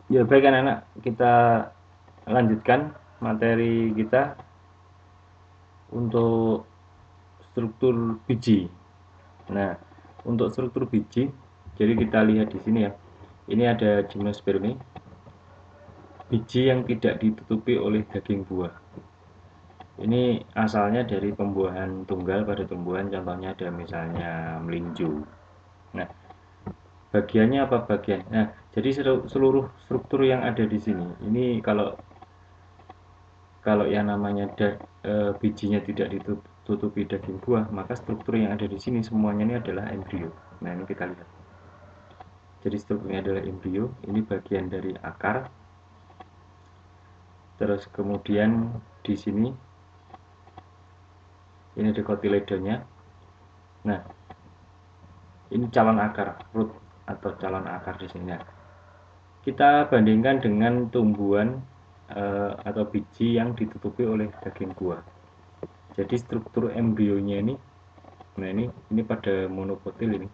Ya baik anak-anak, kita lanjutkan materi kita untuk struktur biji. Nah, untuk struktur biji, jadi kita lihat di sini ya. Ini ada gimnospermi, biji yang tidak ditutupi oleh daging buah. Ini asalnya dari pembuahan tunggal pada tumbuhan, contohnya ada misalnya melinjo. Nah, bagiannya apa bagian? Nah, jadi seluruh struktur yang ada di sini, ini kalau kalau yang namanya bijinya tidak ditutupi daging buah, maka struktur yang ada di sini semuanya ini adalah embrio. Nah, ini kita lihat. Jadi strukturnya adalah embrio, ini bagian dari akar. Terus kemudian di sini ini ada kotiledonnya. Nah, ini calon akar, root atau calon akar di sini. Nah, kita bandingkan dengan tumbuhan atau biji yang ditutupi oleh daging buah. Jadi struktur embrionya ini, nah ini pada monokotil ini,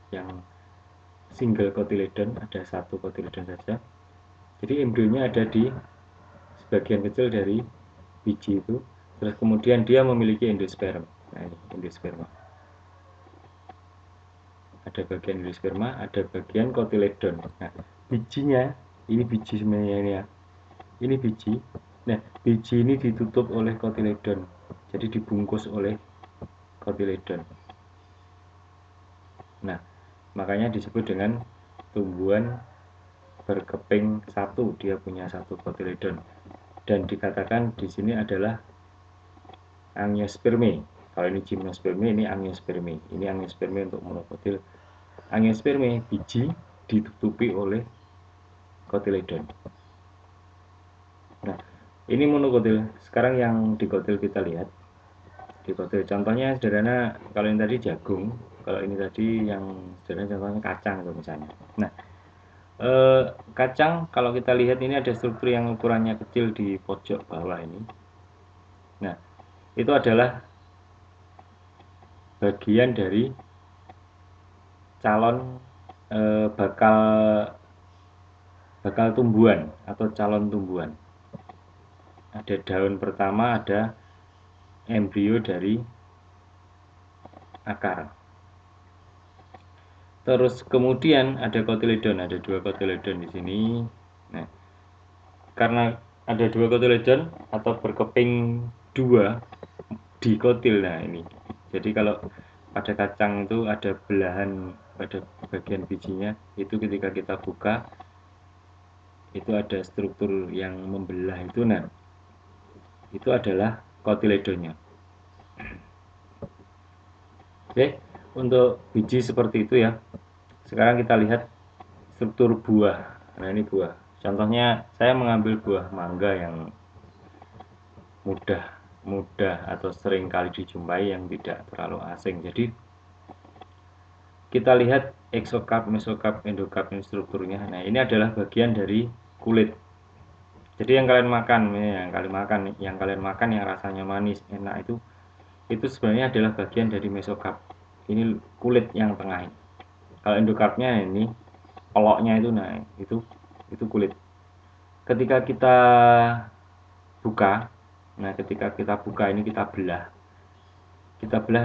yang single kotiledon, ada satu kotiledon saja. Jadi embrionya ada di sebagian kecil dari biji itu. Terus kemudian dia memiliki endosperm. Nah, ini endosperma. Ada bagian endosperma, ada bagian kotiledon. Nah, bijinya ini biji sebenarnya ini ya. Ini biji. Nah, biji ini ditutup oleh kotiledon. Jadi dibungkus oleh kotiledon. Nah, makanya disebut dengan tumbuhan berkeping satu, dia punya satu kotiledon. Dan dikatakan di sini adalah angiospermi. Kalau ini gimnospermi, ini angiospermi. Ini angiospermi untuk monokotil. Angiospermi biji ditutupi oleh kotiledon. Nah, ini monokotil. Sekarang yang dikotil kita lihat. Dikotil contohnya sederhana, kalau ini tadi jagung, kalau ini tadi yang sederhana contohnya kacang misalnya. Nah, kacang kalau kita lihat ini ada struktur yang ukurannya kecil di pojok bawah ini. Nah, itu adalah bagian dari calon bakal tumbuhan atau calon tumbuhan. Ada daun pertama, ada embrio dari akar. Terus kemudian ada kotiledon, ada dua kotiledon di sini. Nah, karena ada dua kotiledon atau berkeping dua di kotil, nah ini. Jadi kalau pada kacang itu ada belahan pada bagian bijinya, itu ketika kita buka itu ada struktur yang membelah itu, nah itu adalah kotiledonnya. Oke, untuk biji seperti itu ya. Sekarang kita lihat struktur buah. Nah, ini buah. Contohnya saya mengambil buah mangga yang mudah mudah atau sering kali dijumpai, yang tidak terlalu asing. Jadi kita lihat exocarp, mesocarp, endocarp ini strukturnya. Nah, ini adalah bagian dari kulit. Jadi yang kalian makan, yang rasanya manis, enak itu sebenarnya adalah bagian dari mesocarp. Ini kulit yang tengah ini. Kalau endocarpnya ini peloknya itu, nah itu kulit. Ketika kita buka, nah ketika kita buka ini kita belah,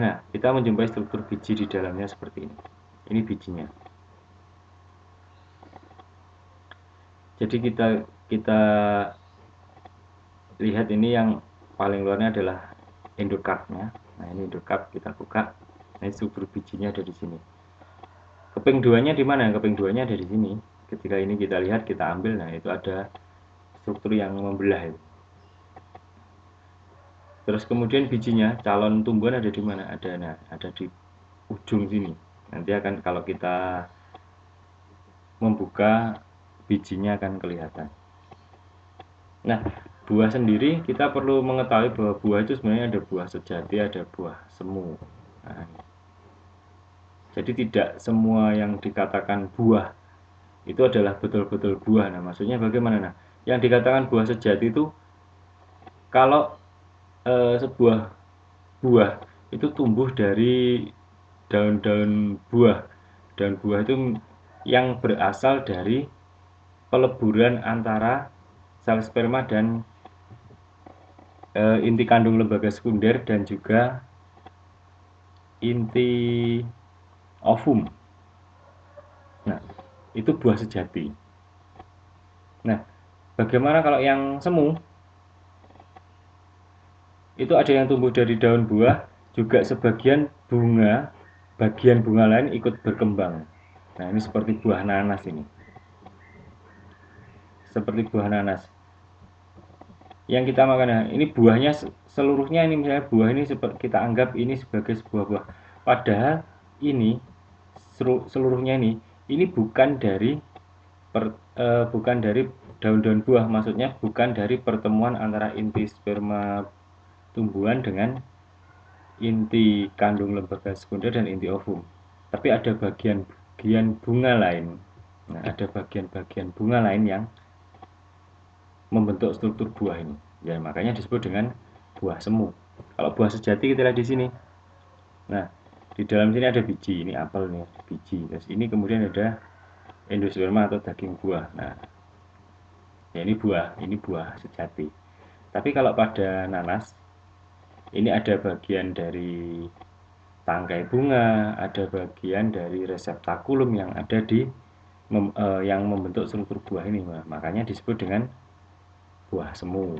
nah kita menjumpai struktur biji di dalamnya seperti ini. Ini bijinya. Jadi kita kita lihat ini yang paling luarnya adalah endocarpnya. Nah, ini endocarp, kita buka. Nah, struktur bijinya ada di sini. Keping duanya di mana? Keping duanya ada di sini. Ketika ini kita lihat, kita ambil, nah itu ada struktur yang membelah itu. Terus kemudian bijinya, calon tumbuhan ada di mana? Ada di ujung sini. Nanti akan kalau kita membuka, bijinya akan kelihatan. Nah, buah sendiri kita perlu mengetahui bahwa buah itu sebenarnya ada buah sejati, ada buah semu. Nah, jadi tidak semua yang dikatakan buah itu adalah betul-betul buah. Nah, maksudnya bagaimana? Nah, yang dikatakan buah sejati itu kalau sebuah buah itu tumbuh dari daun-daun buah. Daun buah itu yang berasal dari peleburan antara sel sperma dan inti kandung lembaga sekunder dan juga inti ovum. Nah, itu buah sejati. Nah, bagaimana kalau yang semu? Itu ada yang tumbuh dari daun buah, juga sebagian bunga, bagian bunga lain ikut berkembang. Nah, ini seperti buah nanas ini. Seperti buah nanas. Yang kita makan, nah, ini buahnya seluruhnya, ini misalnya buah ini kita anggap ini sebagai sebuah buah. Padahal ini seluruhnya ini bukan dari bukan dari daun-daun buah, maksudnya bukan dari pertemuan antara inti sperma tumbuhan dengan inti kandung lembaga sekunder dan inti ovum. Tapi ada bagian-bagian bunga lain. Nah, ada bagian-bagian bunga lain yang membentuk struktur buah ini. Ya, makanya disebut dengan buah semu. Kalau buah sejati kita lihat di sini. Nah, di dalam sini ada biji, ini apel nih, biji. Terus ini kemudian ada endosperma atau daging buah. Nah, ya ini buah sejati. Tapi kalau pada nanas, ini ada bagian dari tangkai bunga, ada bagian dari reseptakulum yang ada di yang membentuk struktur buah ini. Nah, makanya disebut dengan buah semu.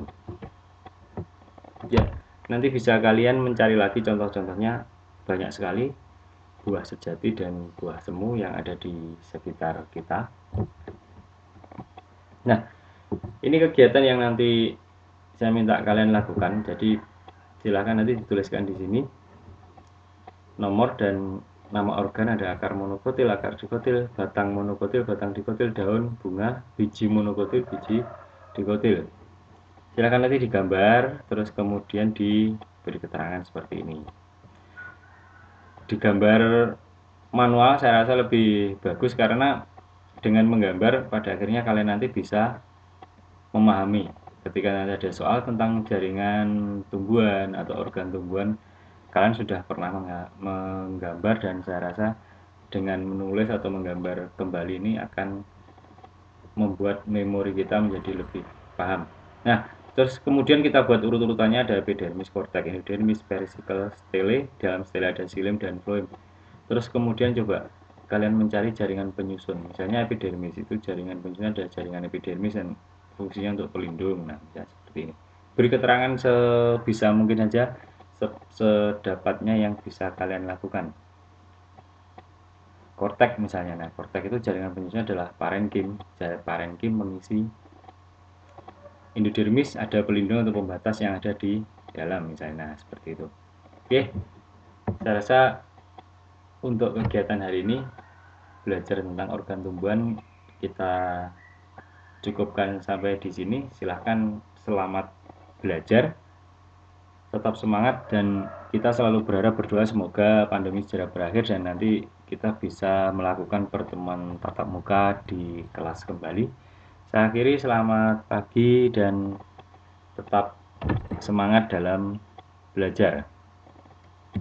Ya, nanti bisa kalian mencari lagi contoh-contohnya, banyak sekali buah sejati dan buah semu yang ada di sekitar kita. Nah, ini kegiatan yang nanti saya minta kalian lakukan. Jadi silakan nanti dituliskan di sini nomor dan nama organ, ada akar monokotil, akar dikotil, batang monokotil, batang dikotil, daun, bunga, biji monokotil, biji dikotil. Silakan nanti digambar, terus kemudian diberi keterangan seperti ini. Digambar manual saya rasa lebih bagus, karena dengan menggambar pada akhirnya kalian nanti bisa memahami ketika nanti ada soal tentang jaringan tumbuhan atau organ tumbuhan, kalian sudah pernah menggambar, dan saya rasa dengan menulis atau menggambar kembali ini akan membuat memori kita menjadi lebih paham. Nah, terus kemudian kita buat urut-urutannya, ada epidermis, korteks, endodermis, perisikal, stele, dalam stele ada xilem dan floem. Terus kemudian coba kalian mencari jaringan penyusun. Misalnya epidermis itu jaringan penyusun, ada jaringan epidermis dan fungsinya untuk pelindung. Nah, misalnya seperti ini. Beri keterangan sebisa mungkin saja, sedapatnya yang bisa kalian lakukan. Korteks misalnya, nah korteks itu jaringan penyusunnya adalah parenkim. Parenkim mengisi endodermis, ada pelindung atau pembatas yang ada di dalam misalnya. Nah, seperti itu. Oke, saya rasa untuk kegiatan hari ini belajar tentang organ tumbuhan kita cukupkan sampai di sini. Silahkan, selamat belajar, tetap semangat, dan kita selalu berharap, berdoa semoga pandemi segera berakhir dan nanti kita bisa melakukan pertemuan tatap muka di kelas kembali. Saya akhiri, selamat pagi dan tetap semangat dalam belajar.